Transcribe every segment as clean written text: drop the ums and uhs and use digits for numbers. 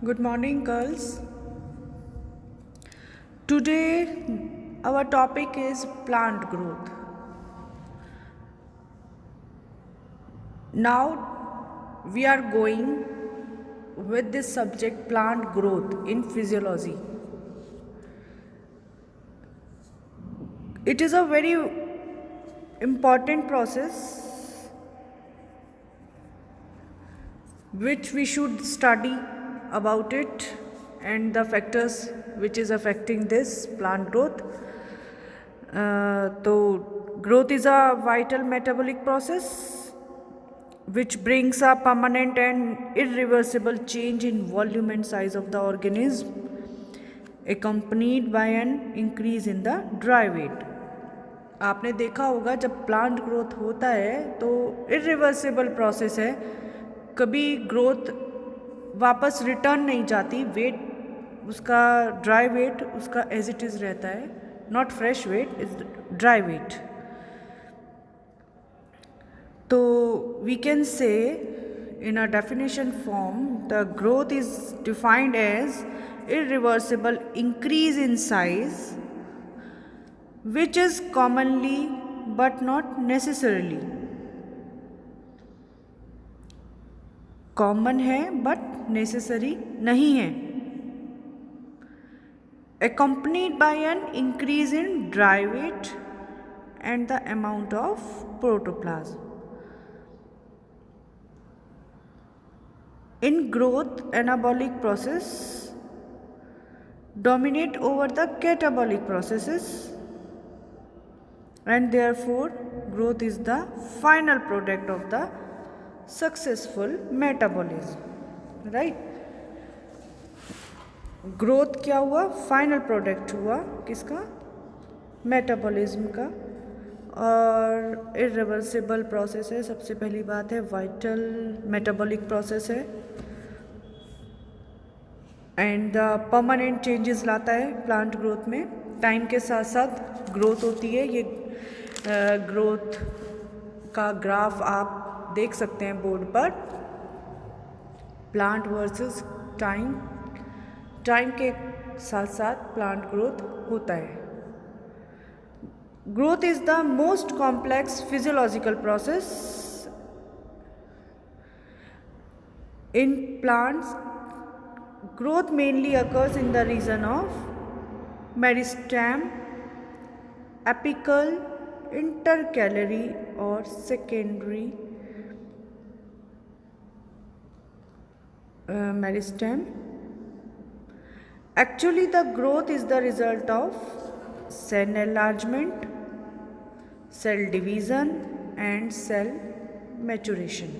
Good morning, girls. Today, our topic is plant growth. Now, we are going with this subject plant growth in physiology. It is a very important process which we should study about it and the factors which is affecting this plant growth. So, growth is a vital metabolic process which brings a permanent and irreversible change in volume and size of the organism, accompanied by an increase in the dry weight. आपने देखा होगा जब plant growth होता है तो irreversible process है, कभी growth वापस रिटर्न नहीं जाती, वेट उसका ड्राई वेट उसका एज इट इज़ रहता है, not fresh weight is dry weight. तो we can say in a definition form, the growth is defined as irreversible increase in size which is commonly but not necessarily. Common है but necessary नहीं है. accompanied by an increase in dry weight and the amount of protoplasm. In growth, anabolic process dominate over the catabolic processes, and therefore growth is the final product of the successful metabolism. Right? Growth क्या हुआ? Final product हुआ किसका? Metabolism का. और irreversible process है. सबसे पहली बात है वाइटल मेटाबॉलिक प्रोसेस है एंड द परमानेंट चेंजेस लाता है प्लांट ग्रोथ में. टाइम के साथ साथ ग्रोथ होती है. ये ग्रोथ का ग्राफ आप देख सकते हैं बोर्ड पर. प्लांट वर्सेस टाइम, टाइम के साथ साथ प्लांट ग्रोथ होता है. Growth is the most complex physiological process in plants. Growth mainly occurs in the region of meristem, apical, intercalary or secondary meristem. Actually, the growth is the result of cell enlargement, cell division and cell maturation.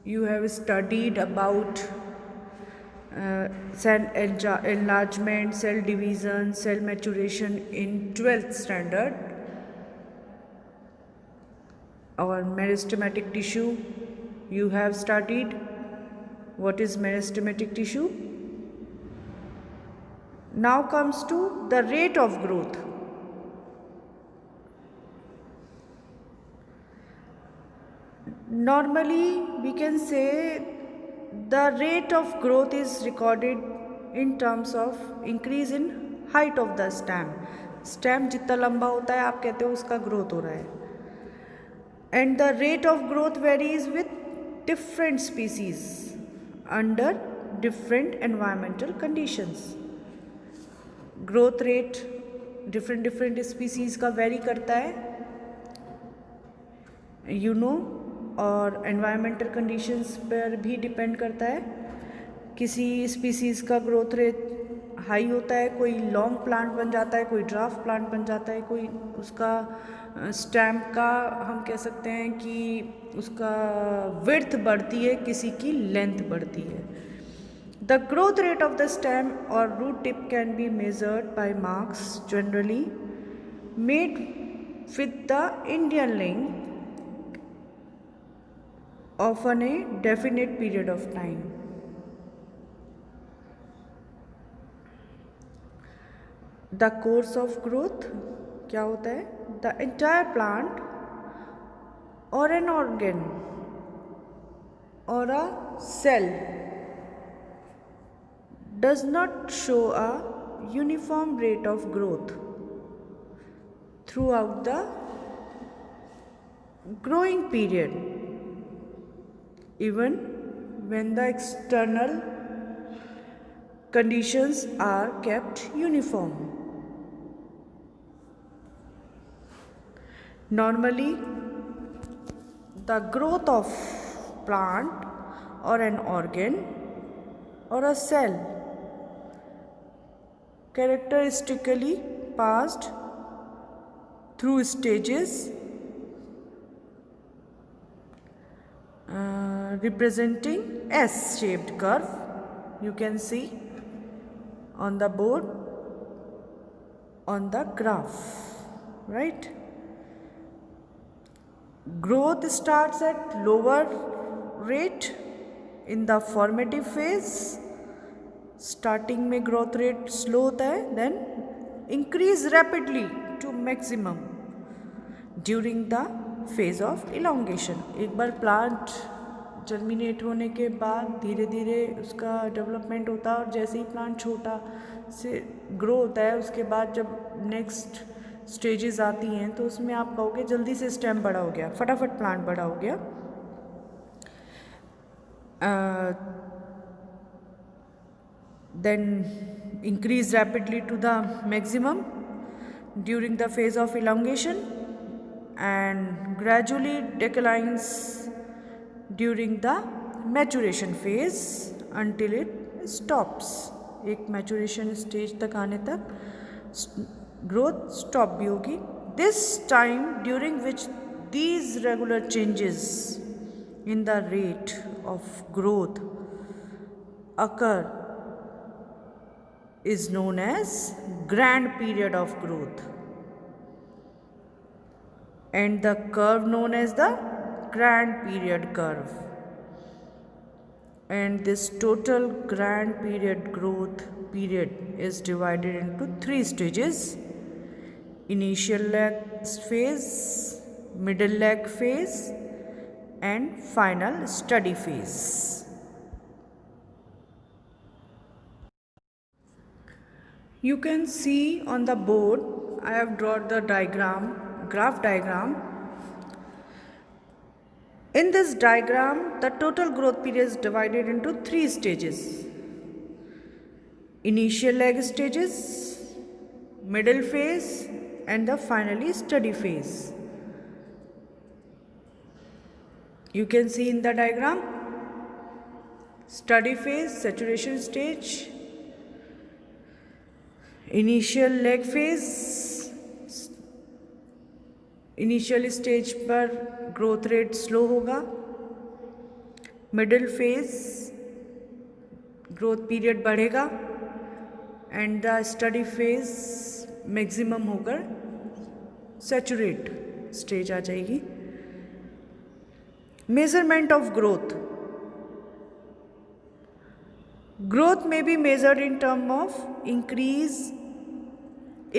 You have studied about cell enlargement, cell division, cell maturation in 12th standard. Our meristematic tissue, you have studied what is meristematic tissue. Now comes to the rate of growth. Normally we can say the rate of growth is recorded in terms of increase in height of the stem. Stem जितना लंबा होता है आप कहते हो उसका growth हो रहा है. And the rate of growth varies with different species under different environmental conditions. Growth rate different species का वेरी करता है, यू नो, और एनवायरमेंटल कंडीशंस पर भी डिपेंड करता है. किसी स्पीसीज़ का ग्रोथ रेट हाई होता है, कोई लॉन्ग प्लांट बन जाता है, कोई ड्राफ्ट प्लांट बन जाता है, कोई उसका स्टेम का हम कह सकते हैं कि उसका विड्थ बढ़ती है, किसी की लेंथ बढ़ती है. The growth rate of the stem और root tip can be measured by marks generally made with the Indian link often a definite period of time. The course of growth क्या होता है? The entire plant or an organ or a cell does not show a uniform rate of growth throughout the growing period, even when the external conditions are kept uniform. Normally, the growth of plant or an organ or a cell characteristically passed through stages representing S-shaped curve. You can see on the board, on the graph, right? Growth starts at lower rate in the formative phase. Starting में growth rate slow होता है, then increase rapidly to maximum during the phase of elongation. एक बार plant germinate होने के बाद धीरे धीरे उसका डेवलपमेंट होता है और जैसे ही प्लांट छोटा से ग्रो होता है उसके बाद जब नेक्स्ट स्टेजेस आती हैं तो उसमें आप कहोगे जल्दी से स्टेम बड़ा हो गया, फटाफट प्लांट बड़ा हो गया. Then increase rapidly to the maximum during the phase of elongation and gradually declines during the maturation phase until it stops. एक maturation stage तक आने तक growth stop भी होगी. This time during which these regular changes in the rate of growth occur is known as grand period of growth, and the curve known as the grand period curve. And this total grand period growth period is divided into 3 stages: initial lag phase, middle lag phase and final steady phase. You can see on the board, I have drawn the diagram, graph diagram. In this diagram, the total growth period is divided into 3 stages: initial lag stages, middle phase and the finally steady phase. You can see in the diagram, steady phase, saturation stage, initial lag phase, initial stage पर growth rate slow होगा, middle phase growth period बढ़ेगा and the study phase maximum होकर saturate stage आ जाएगी. Measurement of growth. Growth may be measured in terms of increase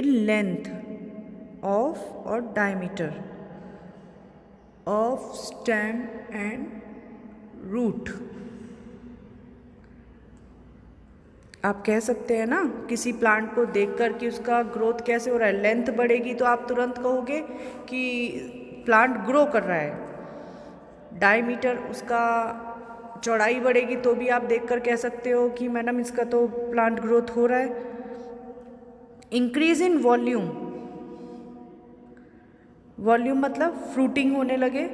in length of or diameter of stem and root. आप कह सकते हैं ना किसी plant को देखकर कि उसका ग्रोथ कैसे हो रहा है. लेंथ बढ़ेगी तो आप तुरंत कहोगे कि प्लांट ग्रो कर रहा है. डायमीटर, उसका चौड़ाई बढ़ेगी तो भी आप देखकर कह सकते हो कि मैडम इसका तो प्लांट ग्रोथ हो रहा है. Increase in volume. वॉल्यूम मतलब फ्रूटिंग होने लगे.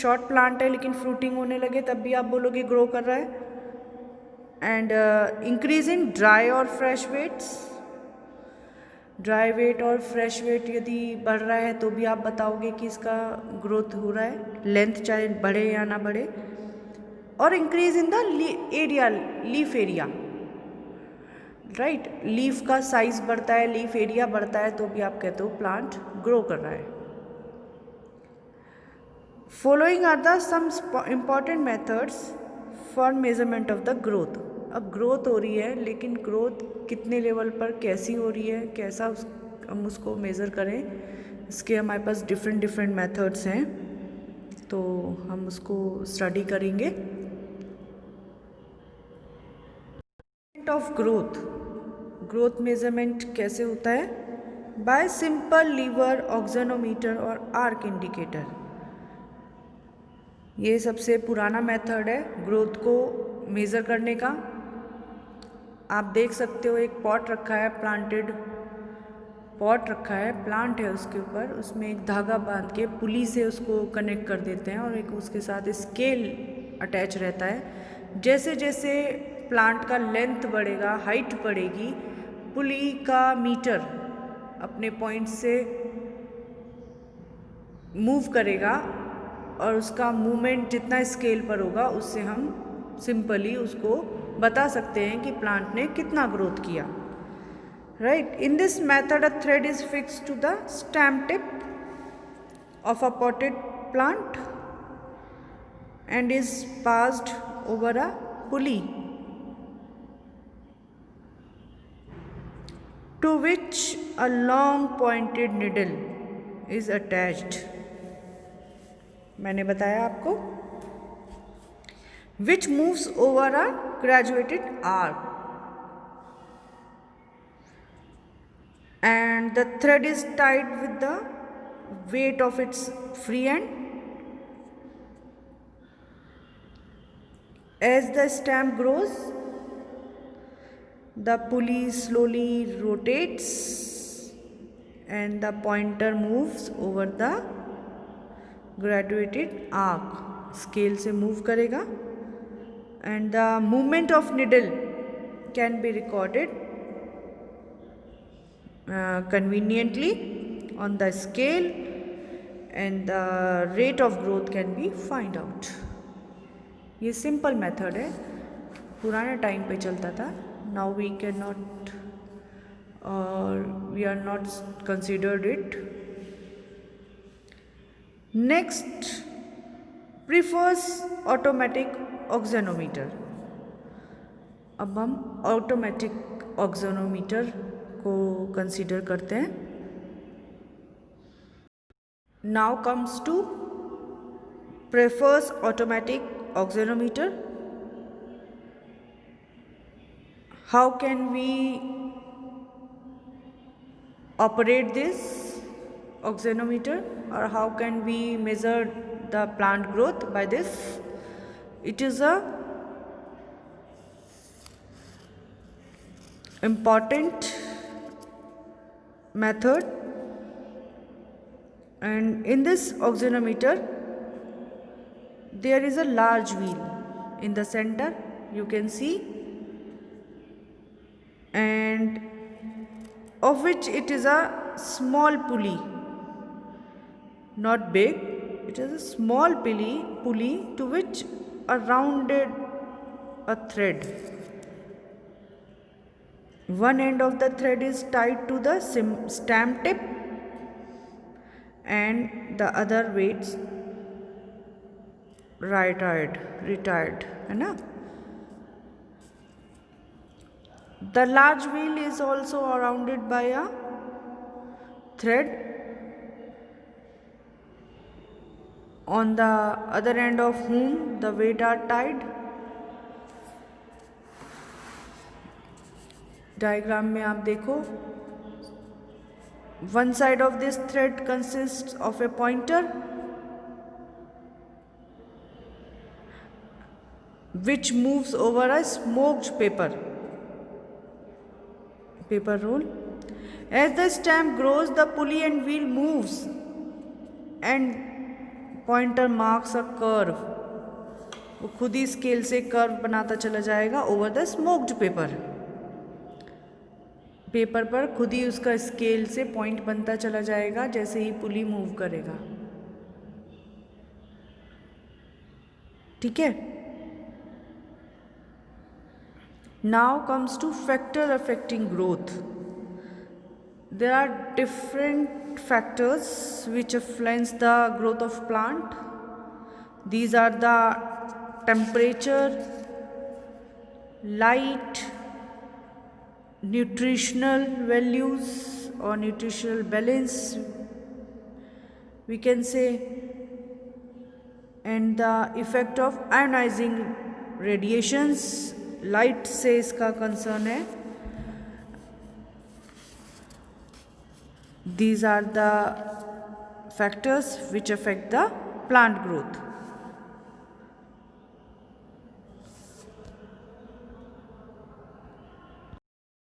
शॉर्ट प्लांट है लेकिन फ्रूटिंग होने लगे तब भी आप बोलोगे ग्रो कर रहा है. एंड इंक्रीज इन ड्राई और फ्रेश वेट्स. ड्राई वेट और फ्रेश वेट यदि बढ़ रहा है तो भी आप बताओगे कि इसका ग्रोथ हो रहा है, लेंथ चाहे बढ़े या ना बढ़े. और increase in the area, leaf area, right. Leaf का साइज बढ़ता है, लीफ एरिया बढ़ता है तो भी आप कहते हो प्लांट ग्रो कर रहा है. Following are the some important methods for measurement of the growth. अब ग्रोथ हो रही है लेकिन ग्रोथ कितने लेवल पर कैसी हो रही है, कैसा हम उसको मेज़र करें, इसके हमारे पास डिफरेंट मेथड्स हैं तो हम उसको स्टडी करेंगे. Effect of growth, growth measurement कैसे होता है? बाय सिंपल लीवर, ऑक्सोनोमीटर और आर्क इंडिकेटर। ये सबसे पुराना मेथड है ग्रोथ को मेज़र करने का। आप देख सकते हो एक पॉट रखा है, प्लांटेड पॉट रखा है, प्लांट है उसके ऊपर, उसमें एक धागा बांध के पुली से उसको कनेक्ट कर देते हैं और एक उसके साथ स्केल अटैच रहता है। जैसे जैसे प्लांट का लेंथ बढ़ेगा, हाइट बढ़ेगी, पुली का मीटर अपने पॉइंट से मूव करेगा और उसका मूवमेंट जितना स्केल पर होगा उससे हम सिंपली उसको बता सकते हैं कि प्लांट ने कितना ग्रोथ किया। Right, in this method a thread is fixed to the stem tip of a potted plant and is passed over a pulley to which a long pointed needle is attached. मैंने बताया आपको, which moves over a graduated arc. And the thread is tied with the weight of its free end. As the stem grows, the pulley slowly rotates and the pointer moves over the graduated arc. Scale से move करेगा and the movement of needle can be recorded conveniently on the scale and the rate of growth can be find out. ये simple method है, पुराने time पे चलता था. Now we can not और we are not considered it. Next, prefers automatic auxanometer. अब हम automatic auxanometer को कंसीडर करते हैं. Now comes to prefers automatic auxanometer. How can we operate this auxanometer और how can we measure the plant growth by this? It is a important method, and in this oxynometer there is a large wheel in the center, you can see, and of which it is a small pulley, not big, it is a small pulley to which a rounded a thread. One end of the thread is tied to the stem tip and the other weights retired, है ना. The large wheel is also surrounded by a thread. On the other end of whom the weight are tied. Diagram में आप देखो, one side of this thread consists of a pointer which moves over a smoked paper roll. As the stem grows, the pulley and wheel moves and pointer marks a curve. वो खुद ही scale से curve बनाता चला जाएगा over the smoked paper पर खुद ही उसका scale से पॉइंट बनता चला जाएगा जैसे ही पुली मूव करेगा. ठीक है. Now comes to factor affecting growth. There are different factors which influence the growth of plant. These are the temperature, light, nutritional values or nutritional balance we can say, and the effect of ionizing radiations light से इसका concern है. These are the factors which affect the plant growth.